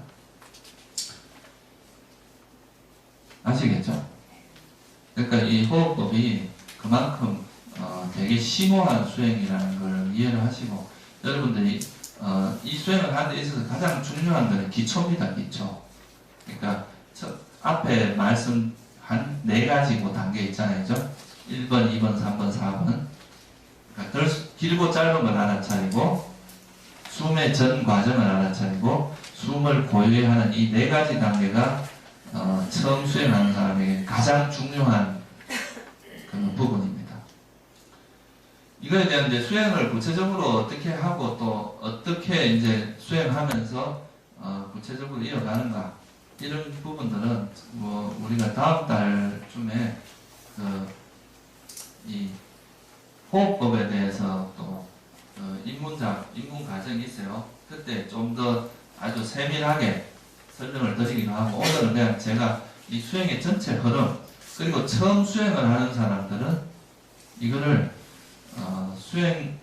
아시겠죠? 그러니까 이 호흡법이 그만큼 되게 심오한 수행이라는 걸 이해를 하시고 여러분들이 이 수행을 하는 데 있어서 가장 중요한 것은 기초입니다. 기초. 그러니까 앞에 말씀한 4가지 단계 있잖아요. 그죠? 1번, 2번, 3번, 4번. 그러니까 길고 짧은 걸 알아차리고 숨의 전 과정을 알아차리고 숨을 고유하는 이 4가지 단계가 처음 수행하는 사람에게 가장 중요한 그 부분입니다. 이거에 대한 이제 수행을 구체적으로 어떻게 하고 또 어떻게 이제 수행하면서 구체적으로 이어가는가 이런 부분들은 뭐 우리가 다음 달쯤에 이 호흡법에 대해서 또 입문 과정이 있어요. 그때 좀 더 아주 세밀하게 설명을 드리기도 하고 오늘은 그냥 제가 이 수행의 전체 흐름 그리고 처음 수행을 하는 사람들은 이거를 수행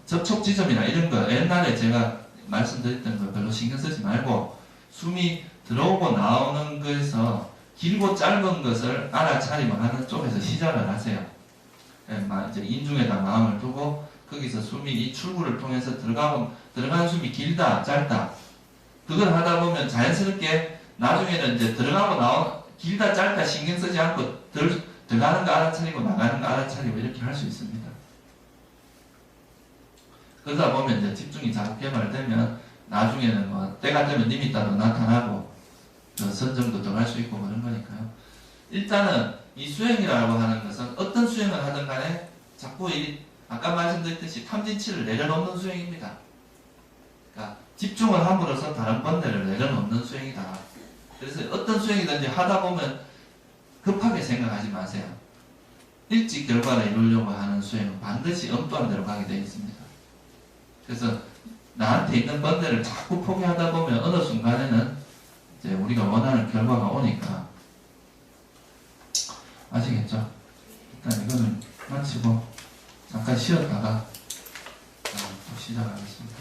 접촉 지점이나 이런 거 옛날에 제가 말씀드렸던 거 별로 신경 쓰지 말고 숨이 들어오고 나오는 것에서 길고 짧은 것을 알아차리면 하는 쪽에서 시작을 하세요. 이제 인중에다 마음을 두고 거기서 숨이 이 출구를 통해서 들어가는 숨이 길다 짧다 그걸 하다 보면 자연스럽게 나중에는 이제 들어가고 길다 짧다 신경 쓰지 않고 들어가는 거 알아차리고 나가는 거 알아차리고 이렇게 할 수 있습니다. 그러다 보면 이제 집중이 잘 개발되면 나중에는 뭐 때가 되면 님이 따로 나타나고 선정도 들어갈 수 있고 그런 거니까요. 일단은 이 수행이라고 하는 것은 어떤 수행을 하든 간에 자꾸 아까 말씀드렸듯이 탐진치를 내려놓는 수행입니다. 그러니까 집중을 함으로써 다른 번뇌를 내려놓는 수행이다. 그래서 어떤 수행이든지 하다 보면 급하게 생각하지 마세요. 일찍 결과를 이루려고 하는 수행은 반드시 엄두한 대로 가게 되어 있습니다. 그래서 나한테 있는 번뇌를 자꾸 포기하다 보면 어느 순간에는 이제 우리가 원하는 결과가 오니까 아시겠죠? 일단 이거는 마치고 잠깐 쉬었다가 또 시작하겠습니다.